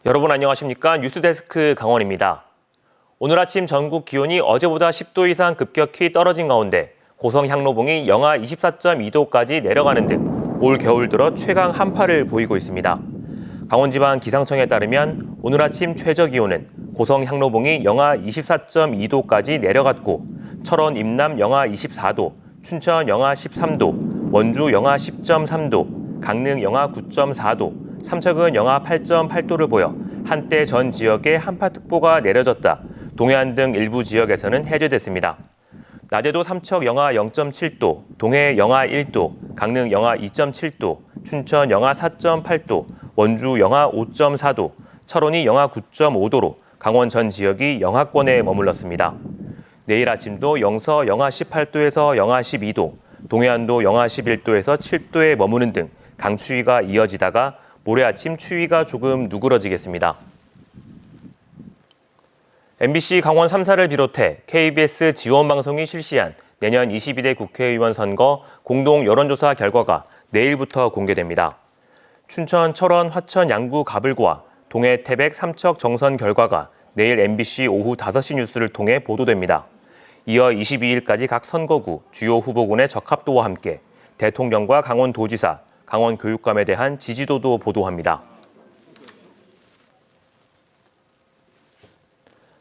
여러분 안녕하십니까? 뉴스데스크 강원입니다. 오늘 아침 전국 기온이 어제보다 10도 이상 급격히 떨어진 가운데 고성 향로봉이 영하 24.2도까지 내려가는 등 올 겨울 들어 최강 한파를 보이고 있습니다. 강원지방 기상청에 따르면 오늘 아침 최저 기온은 고성 향로봉이 영하 24.2도까지 내려갔고 철원 임남 영하 24도, 춘천 영하 13도, 원주 영하 10.3도, 강릉 영하 9.4도, 삼척은 영하 8.8도를 보여 한때 전 지역에 한파특보가 내려졌다. 동해안 등 일부 지역에서는 해제됐습니다. 낮에도 삼척 영하 0.7도, 동해 영하 1도, 강릉 영하 2.7도, 춘천 영하 4.8도, 원주 영하 5.4도, 철원이 영하 9.5도로 강원 전 지역이 영하권에 머물렀습니다. 내일 아침도 영서 영하 18도에서 영하 12도, 동해안도 영하 11도에서 7도에 머무는 등 강추위가 이어지다가 모레 아침 추위가 조금 누그러지겠습니다. MBC 강원 3사를 비롯해 KBS 지원방송이 실시한 내년 22대 국회의원 선거 공동 여론조사 결과가 내일부터 공개됩니다. 춘천, 철원, 화천, 양구, 가불과 동해, 태백, 삼척 정선 결과가 내일 MBC 오후 5시 뉴스를 통해 보도됩니다. 이어 22일까지 각 선거구, 주요 후보군의 적합도와 함께 대통령과 강원도지사, 강원교육감에 대한 지지도도 보도합니다.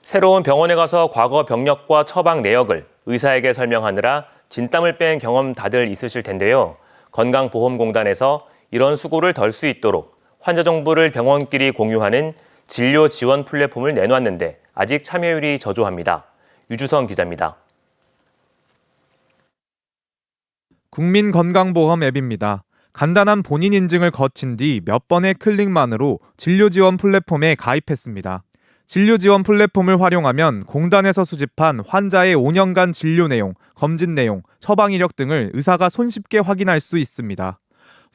새로운 병원에 가서 과거 병력과 처방 내역을 의사에게 설명하느라 진땀을 뺀 경험 다들 있으실 텐데요. 건강보험공단에서 이런 수고를 덜 수 있도록 환자 정보를 병원끼리 공유하는 진료 지원 플랫폼을 내놨는데 아직 참여율이 저조합니다. 유주성 기자입니다. 국민건강보험 앱입니다. 간단한 본인 인증을 거친 뒤 몇 번의 클릭만으로 진료 지원 플랫폼에 가입했습니다. 진료 지원 플랫폼을 활용하면 공단에서 수집한 환자의 5년간 진료 내용, 검진 내용, 처방 이력 등을 의사가 손쉽게 확인할 수 있습니다.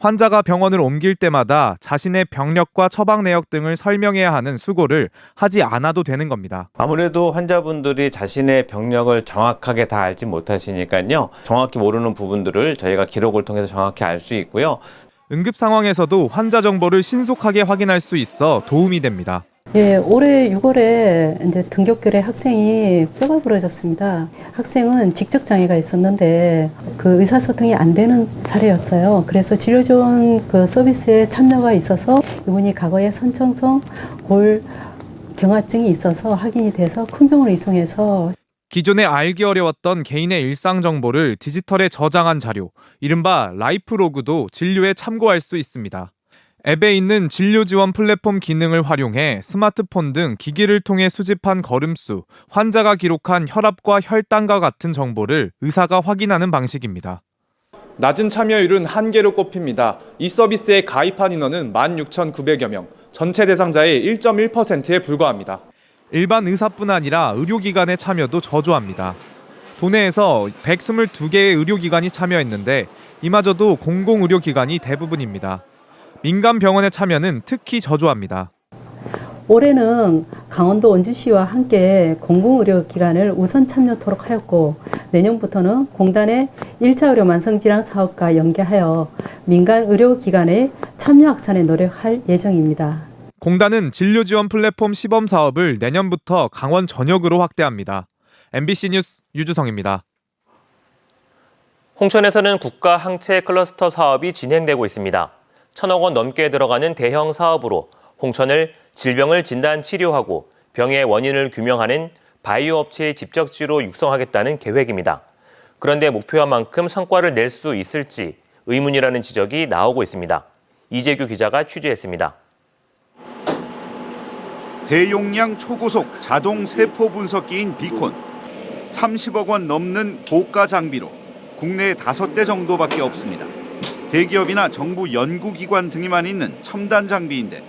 환자가 병원을 옮길 때마다 자신의 병력과 처방 내역 등을 설명해야 하는 수고를 하지 않아도 되는 겁니다. 아무래도 환자분들이 자신의 병력을 정확하게 다 알지 못하시니까요. 정확히 모르는 부분들을 저희가 기록을 통해서 정확히 알 수 있고요. 응급 상황에서도 환자 정보를 신속하게 확인할 수 있어 도움이 됩니다. 예, 올해 6월에 이제 등굣길에 학생이 뼈가 부러졌습니다. 학생은 직접 장애가 있었는데 그 의사소통이 안 되는 사례였어요. 그래서 진료 지원 그 서비스에 참여가 있어서 이분이 과거에 선천성 골 경화증이 있어서 확인이 돼서 큰 병원으로 이송해서 기존에 알기 어려웠던 개인의 일상 정보를 디지털에 저장한 자료, 이른바 라이프로그도 진료에 참고할 수 있습니다. 앱에 있는 진료 지원 플랫폼 기능을 활용해 스마트폰 등 기기를 통해 수집한 걸음수, 환자가 기록한 혈압과 혈당과 같은 정보를 의사가 확인하는 방식입니다. 낮은 참여율은 한계로 꼽힙니다. 이 서비스에 가입한 인원은 16,900여 명, 전체 대상자의 1.1%에 불과합니다. 일반 의사뿐 아니라 의료기관의 참여도 저조합니다. 도내에서 122개의 의료기관이 참여했는데 이마저도 공공의료기관이 대부분입니다. 민간 병원의 참여는 특히 저조합니다. 올해는 강원도 원주시와 함께 공공의료기관을 우선 참여토록 하였고 내년부터는 공단의 1차 의료 만성질환 사업과 연계하여 민간 의료기관의 참여 확산에 노력할 예정입니다. 공단은 진료 지원 플랫폼 시범 사업을 내년부터 강원 전역으로 확대합니다. MBC 뉴스 유주성입니다. 홍천에서는 국가 항체 클러스터 사업이 진행되고 있습니다. 1,000억 원 넘게 들어가는 대형 사업으로 홍천을 질병을 진단 치료하고 병의 원인을 규명하는 바이오 업체의 집적지로 육성하겠다는 계획입니다. 그런데 목표한 만큼 성과를 낼 수 있을지 의문이라는 지적이 나오고 있습니다. 이재규 기자가 취재했습니다. 대용량 초고속 자동 세포 분석기인 비콘. 30억 원 넘는 고가 장비로 국내에 5대 정도밖에 없습니다. 대기업이나 정부 연구기관 등에만 있는 첨단 장비인데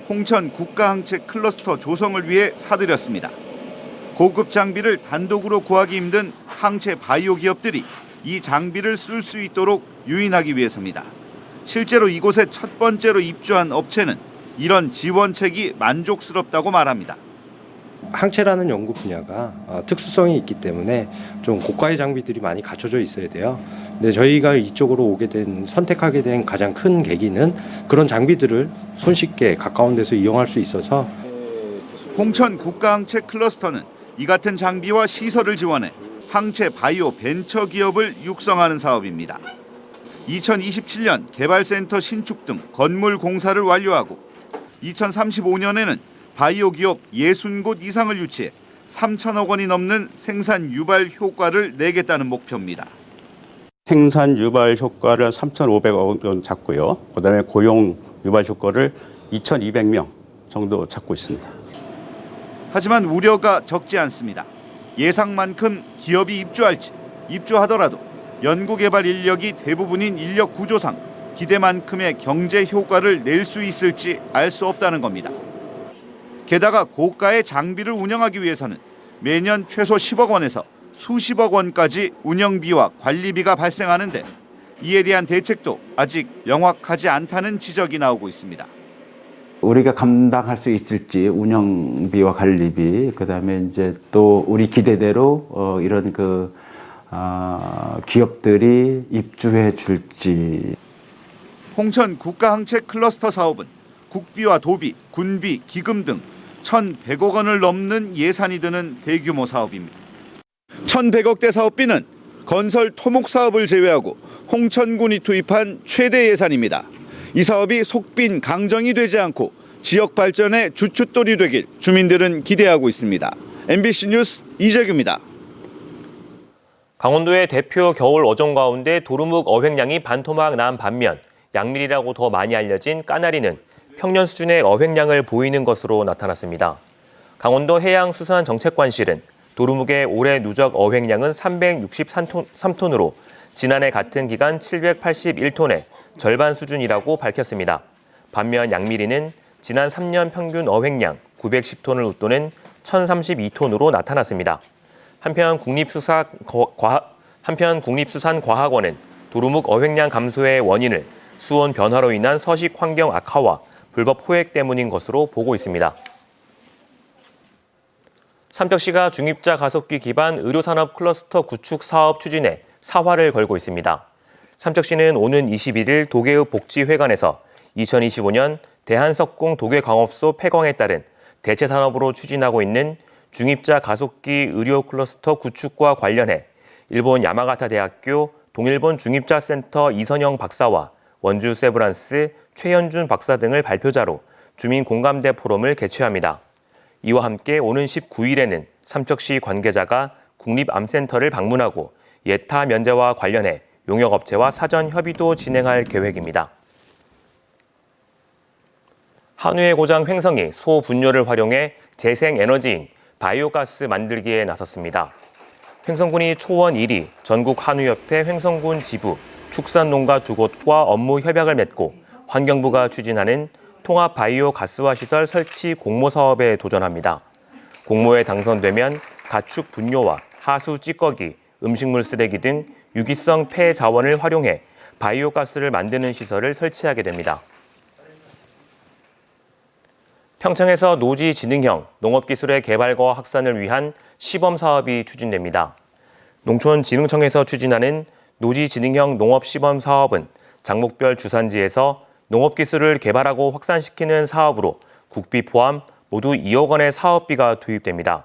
홍천 국가항체 클러스터 조성을 위해 사들였습니다. 고급 장비를 단독으로 구하기 힘든 항체 바이오 기업들이 이 장비를 쓸 수 있도록 유인하기 위해서입니다. 실제로 이곳에 첫 번째로 입주한 업체는 이런 지원책이 만족스럽다고 말합니다. 항체라는 연구 분야가 특수성이 있기 때문에 좀 고가의 장비들이 많이 갖춰져 있어야 돼요. 근데 저희가 이쪽으로 선택하게 된 가장 큰 계기는 그런 장비들을 손쉽게 가까운 데서 이용할 수 있어서. 홍천 국가항체 클러스터는 이 같은 장비와 시설을 지원해 항체 바이오 벤처 기업을 육성하는 사업입니다. 2027년 개발센터 신축 등 건물 공사를 완료하고 2035년에는 바이오 기업 60곳 이상을 유치해 3천억 원이 넘는 생산 유발 효과를 내겠다는 목표입니다. 생산 유발 효과를 3,500억 원 잡고요. 그다음에 고용 유발 효과를 2,200명 정도 잡고 있습니다. 하지만 우려가 적지 않습니다. 예상만큼 기업이 입주할지, 입주하더라도 연구개발 인력이 대부분인 인력 구조상 기대만큼의 경제 효과를 낼 수 있을지 알 수 없다는 겁니다. 게다가 고가의 장비를 운영하기 위해서는 매년 최소 10억 원에서 수십억 원까지 운영비와 관리비가 발생하는데 이에 대한 대책도 아직 명확하지 않다는 지적이 나오고 있습니다. 우리가 감당할 수 있을지 운영비와 관리비, 그다음에 이제 또 우리 기대대로 이런 기업들이 입주해 줄지. 홍천 국가항체 클러스터 사업은 국비와 도비, 군비, 기금 등 1,100억 원을 넘는 예산이 드는 대규모 사업입니다. 1,100억대 사업비는 건설 토목 사업을 제외하고 홍천군이 투입한 최대 예산입니다. 이 사업이 속빈 강정이 되지 않고 지역 발전의 주춧돌이 되길 주민들은 기대하고 있습니다. MBC 뉴스 이재규입니다. 강원도의 대표 겨울 어종 가운데 도루묵 어획량이 반토막 난 반면 양밀이라고 더 많이 알려진 까나리는 평년 수준의 어획량을 보이는 것으로 나타났습니다. 강원도 해양수산정책관실은 도루묵의 올해 누적 어획량은 363톤으로 지난해 같은 기간 781톤의 절반 수준이라고 밝혔습니다. 반면 양미리는 지난 3년 평균 어획량 910톤을 웃도는 1,032톤으로 나타났습니다. 한편 국립수산과학원은 도루묵 어획량 감소의 원인을 수온 변화로 인한 서식 환경 악화와 불법 호액 때문인 것으로 보고 있습니다. 삼척시가 중입자 가속기 기반 의료산업 클러스터 구축 사업 추진에 사활을 걸고 있습니다. 삼척시는 오는 21일 도계읍 복지회관에서 2025년 대한석공 도계광업소 폐광에 따른 대체산업으로 추진하고 있는 중입자 가속기 의료 클러스터 구축과 관련해 일본 야마가타 대학교 동일본 중입자센터 이선영 박사와 원주 세브란스 최현준 박사 등을 발표자로 주민 공감대 포럼을 개최합니다. 이와 함께 오는 19일에는 삼척시 관계자가 국립암센터를 방문하고 예타 면제와 관련해 용역업체와 사전 협의도 진행할 계획입니다. 한우의 고장 횡성이 소 분뇨를 활용해 재생에너지인 바이오가스 만들기에 나섰습니다. 횡성군이 초원 1위 전국한우협회 횡성군 지부 축산농가 두 곳과 업무 협약을 맺고 환경부가 추진하는 통합 바이오 가스화 시설 설치 공모 사업에 도전합니다. 공모에 당선되면 가축 분뇨와 하수 찌꺼기, 음식물 쓰레기 등 유기성 폐 자원을 활용해 바이오 가스를 만드는 시설을 설치하게 됩니다. 평창에서 노지지능형 농업기술의 개발과 확산을 위한 시범 사업이 추진됩니다. 농촌진흥청에서 추진하는 노지지능형 농업시범 사업은 장목별 주산지에서 농업기술을 개발하고 확산시키는 사업으로 국비 포함 모두 2억 원의 사업비가 투입됩니다.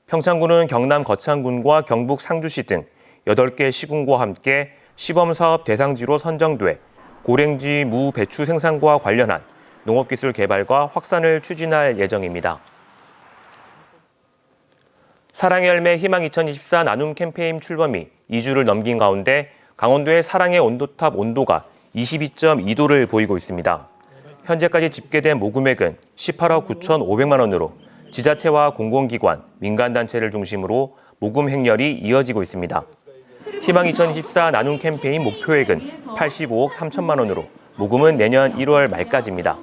평창군은 경남 거창군과 경북 상주시 등 8개 시군과 함께 시범사업 대상지로 선정돼 고랭지 무 배추 생산과 관련한 농업기술 개발과 확산을 추진할 예정입니다. 사랑의 열매 희망 2024 나눔 캠페인 출범이 2주를 넘긴 가운데 강원도의 사랑의 온도탑 온도가 22.2도를 보이고 있습니다. 현재까지 집계된 모금액은 18억 9,500만 원으로 지자체와 공공기관, 민간단체를 중심으로 모금 행렬이 이어지고 있습니다. 희망 2024 나눔 캠페인 목표액은 85억 3천만 원으로 모금은 내년 1월 말까지입니다.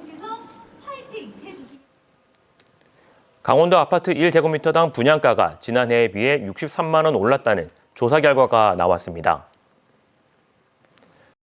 강원도 아파트 1제곱미터당 분양가가 지난해에 비해 63만 원 올랐다는 조사 결과가 나왔습니다.